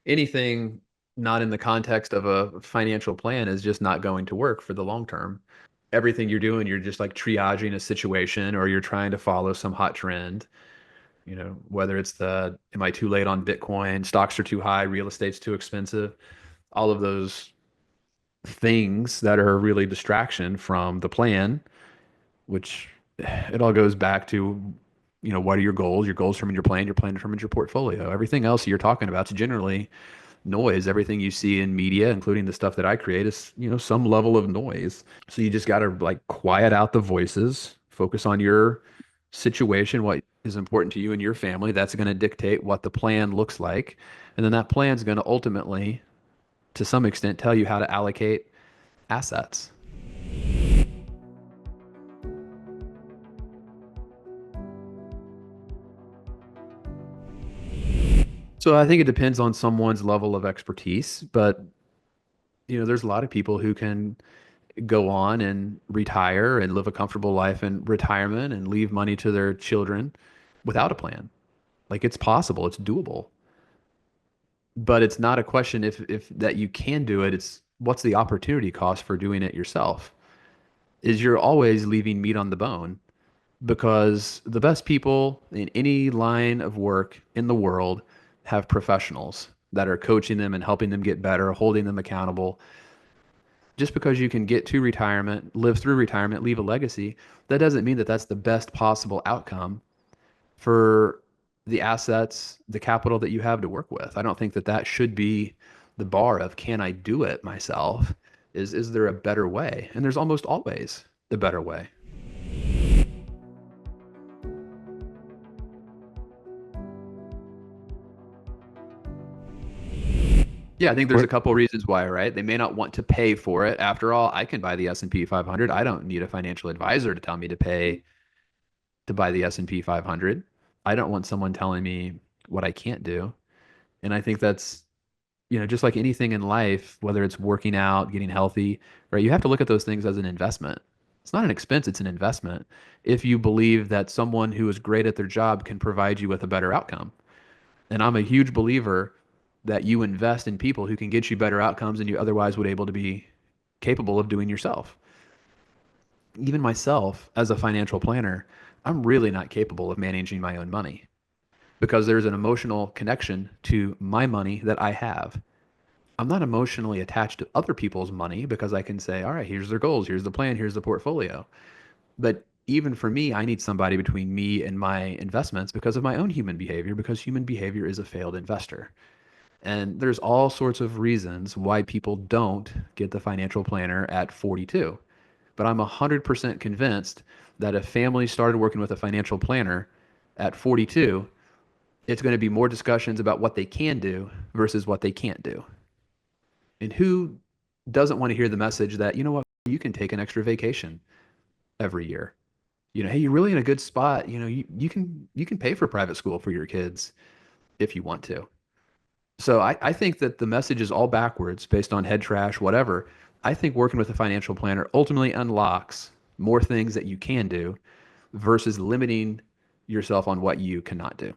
anything not in the context of a financial plan is just not going to work for the long term. Everything you're doing, you're just like triaging a situation or you're trying to follow some hot trend, whether it's am I too late on Bitcoin, stocks are too high, real estate's too expensive, all of those things that are really distraction from the plan, which it all goes back to, what are your goals? Your goals determine your plan determines your portfolio. Everything else you're talking about is generally noise. Everything you see in media, including the stuff that I create, is, some level of noise. So you just got to like quiet out the voices, focus on your situation, what is important to you and your family. That's going to dictate what the plan looks like. And then that plan is going to ultimately, to some extent, tell you how to allocate assets. So I think it depends on someone's level of expertise, but there's a lot of people who can go on and retire and live a comfortable life in retirement and leave money to their children without a plan. Like it's possible, it's doable. But it's not a question if that you can do it, it's what's the opportunity cost for doing it yourself? Is you're always leaving meat on the bone because the best people in any line of work in the world have professionals that are coaching them and helping them get better, holding them accountable. Just because you can get to retirement, live through retirement, leave a legacy, that doesn't mean that that's the best possible outcome for the assets, the capital that you have to work with. I don't think that that should be the bar of can I do it myself? Is there a better way? And there's almost always the better way. Yeah, I think there's a What? couple of reasons why, right? They may not want to pay for it. After all, I can buy the S&P 500. I don't need a financial advisor to tell me to pay to buy the S&P 500. I don't want someone telling me what I can't do. And I think that's, just like anything in life, whether it's working out, getting healthy, right? You have to look at those things as an investment. It's not an expense, it's an investment. If you believe that someone who is great at their job can provide you with a better outcome. And I'm a huge believer that you invest in people who can get you better outcomes than you otherwise would able to be capable of doing yourself. Even myself as a financial planner, I'm really not capable of managing my own money because there's an emotional connection to my money that I have. I'm not emotionally attached to other people's money because I can say, all right, here's their goals, here's the plan, here's the portfolio. But even for me, I need somebody between me and my investments because of my own human behavior, because human behavior is a failed investor. And there's all sorts of reasons why people don't get the financial planner at 42. But I'm 100% convinced that if families started working with a financial planner at 42, it's going to be more discussions about what they can do versus what they can't do. And who doesn't want to hear the message that, you can take an extra vacation every year. Hey, you're really in a good spot. You can pay for private school for your kids if you want to. So I think that the message is all backwards based on head trash, whatever. I think working with a financial planner ultimately unlocks more things that you can do versus limiting yourself on what you cannot do.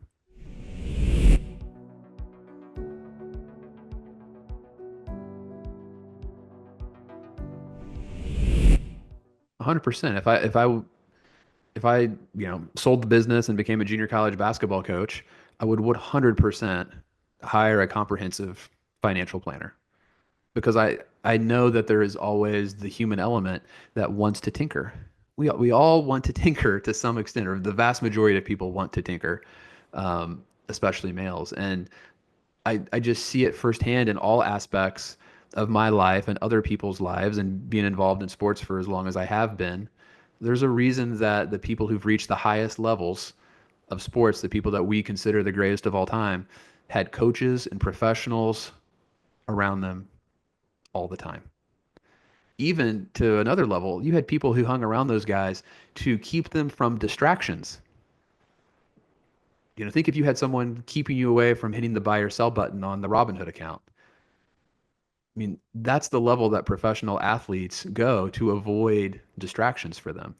100%. If I sold the business and became a junior college basketball coach, I would 100% hire a comprehensive financial planner because I know that there is always the human element that wants to tinker. We all want to tinker to some extent, or the vast majority of people want to tinker, especially males. And I just see it firsthand in all aspects of my life and other people's lives and being involved in sports for as long as I have been. There's a reason that the people who've reached the highest levels of sports, the people that we consider the greatest of all time, had coaches and professionals around them all the time. Even to another level, you had people who hung around those guys to keep them from distractions. Think if you had someone keeping you away from hitting the buy or sell button on the Robinhood account. I mean, that's the level that professional athletes go to avoid distractions for them.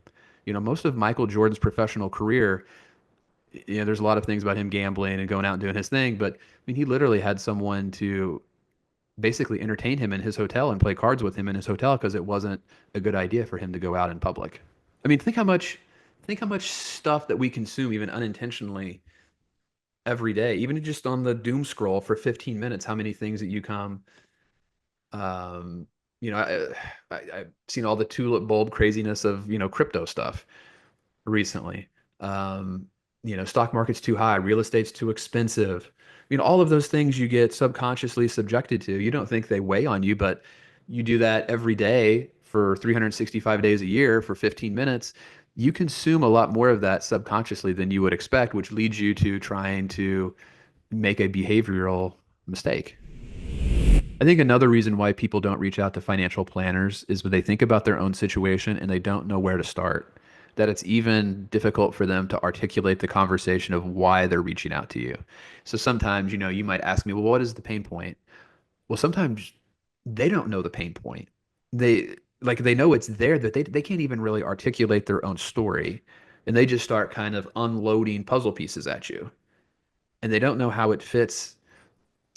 Most of Michael Jordan's professional career, there's a lot of things about him gambling and going out and doing his thing, but I mean, he literally had someone to basically entertain him in his hotel and play cards with him in his hotel because it wasn't a good idea for him to go out in public. I mean, think how much stuff that we consume even unintentionally every day, even just on the doom scroll for 15 minutes, how many things that you come um I've seen all the tulip bulb craziness of crypto stuff recently. Um, stock market's too high, real estate's too expensive. All of those things you get subconsciously subjected to. You don't think they weigh on you, but you do that every day for 365 days a year for 15 minutes. You consume a lot more of that subconsciously than you would expect, which leads you to trying to make a behavioral mistake. I think another reason why people don't reach out to financial planners is when they think about their own situation and they don't know where to start. That it's even difficult for them to articulate the conversation of why they're reaching out to you. So sometimes, you might ask me, well, what is the pain point? Well, sometimes they don't know the pain point. They they know it's there that they can't even really articulate their own story. And they just start kind of unloading puzzle pieces at you. And they don't know how it fits,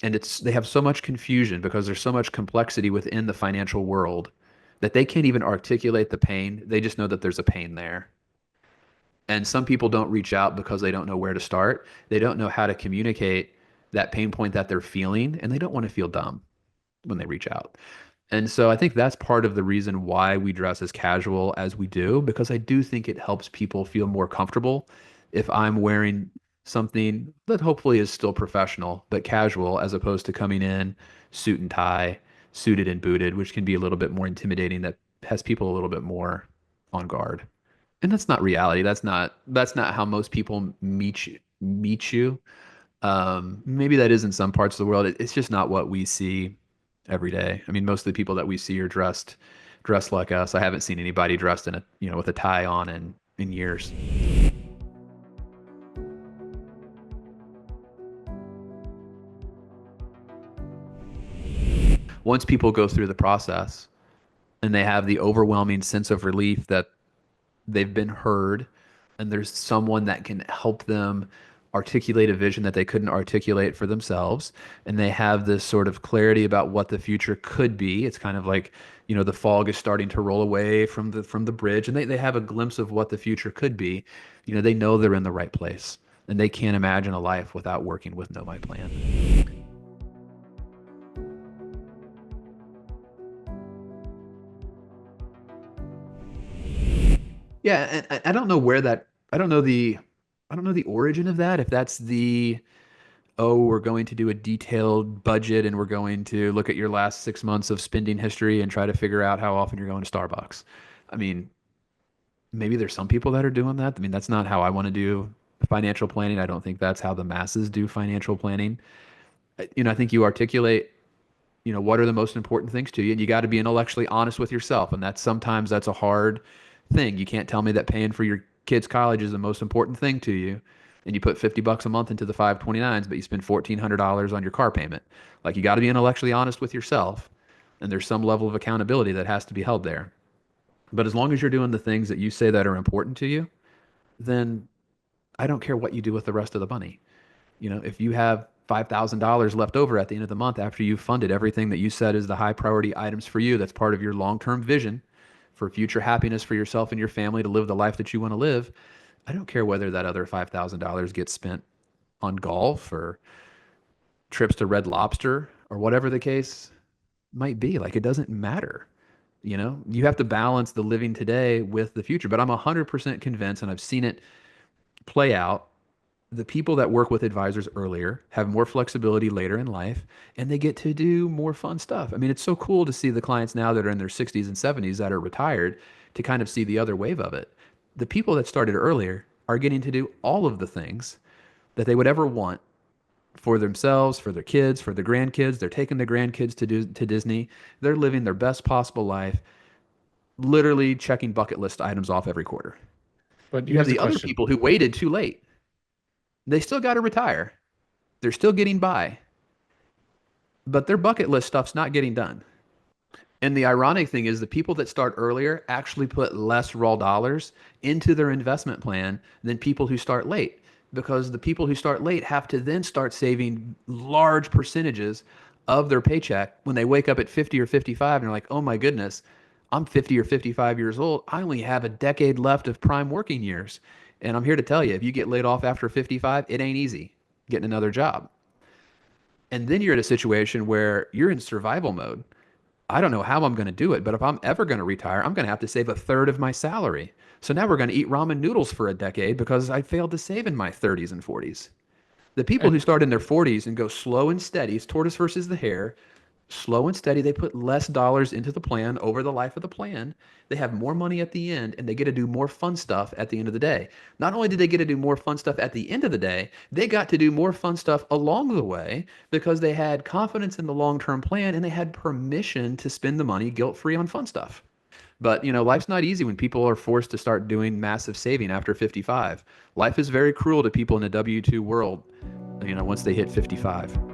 and they have so much confusion because there's so much complexity within the financial world that they can't even articulate the pain. They just know that there's a pain there. And some people don't reach out because they don't know where to start. They don't know how to communicate that pain point that they're feeling, and they don't want to feel dumb when they reach out. And so I think that's part of the reason why we dress as casual as we do, because I do think it helps people feel more comfortable if I'm wearing something that hopefully is still professional, but casual, as opposed to coming in suit and tie, suited and booted, which can be a little bit more intimidating, that has people a little bit more on guard. And that's not reality. That's not how most people meet you. Maybe that is in some parts of the world. It's just not what we see every day. I mean, most of the people that we see are dressed like us. I haven't seen anybody dressed in with a tie on in years. Once people go through the process and they have the overwhelming sense of relief that they've been heard and there's someone that can help them articulate a vision that they couldn't articulate for themselves, and they have this sort of clarity about what the future could be. It's kind of like, the fog is starting to roll away from the bridge, and they have a glimpse of what the future could be. They know they're in the right place, and they can't imagine a life without working with Know My Plan. Yeah, and I don't know where that I don't know the origin of that. If that's oh, we're going to do a detailed budget and we're going to look at your last 6 months of spending history and try to figure out how often you're going to Starbucks. I mean, maybe there's some people that are doing that. I mean, that's not how I want to do financial planning. I don't think that's how the masses do financial planning. I think you articulate, what are the most important things to you, and you got to be intellectually honest with yourself. And that's a hard thing. You can't tell me that paying for your kids' college is the most important thing to you, and you put $50 a month into the 529s, but you spend $1,400 on your car payment. Like, you got to be intellectually honest with yourself, and there's some level of accountability that has to be held there. But as long as you're doing the things that you say that are important to you, then I don't care what you do with the rest of the money. If you have $5,000 left over at the end of the month after you've funded everything that you said is the high priority items for you, that's part of your long-term vision for future happiness for yourself and your family to live the life that you want to live. I don't care whether that other $5,000 gets spent on golf or trips to Red Lobster or whatever the case might be. Like, it doesn't matter. You have to balance the living today with the future. But I'm 100% convinced, and I've seen it play out. The people that work with advisors earlier have more flexibility later in life, and they get to do more fun stuff. I mean, it's so cool to see the clients now that are in their 60s and 70s that are retired to kind of see the other wave of it. The people that started earlier are getting to do all of the things that they would ever want for themselves, for their kids, for their grandkids. They're taking their grandkids to Disney. They're living their best possible life, literally checking bucket list items off every quarter. But You have here's the the other question. people who waited too late. They still got to retire. They're still getting by, but their bucket list stuff's not getting done. And the ironic thing is the people that start earlier actually put less raw dollars into their investment plan than people who start late. because the people who start late have to then start saving large percentages of their paycheck when they wake up at 50 or 55 and they're like, oh my goodness, I'm 50 or 55 years old. I only have a decade left of prime working years. And I'm here to tell you, if you get laid off after 55, it ain't easy getting another job. And then you're in a situation where you're in survival mode. I don't know how I'm going to do it, but if I'm ever going to retire, I'm going to have to save a third of my salary. So now we're going to eat ramen noodles for a decade because I failed to save in my 30s and 40s. The people And who start in their 40s and go slow and steady, it's tortoise versus the hare, slow and steady, they put less dollars into the plan over the life of the plan. They have more money at the end and they get to do more fun stuff at the end of the day. Not only did they get to do more fun stuff at the end of the day, they got to do more fun stuff along the way because they had confidence in the long-term plan and they had permission to spend the money guilt-free on fun stuff. But, life's not easy when people are forced to start doing massive saving after 55. Life is very cruel to people in the W2 world, once they hit 55.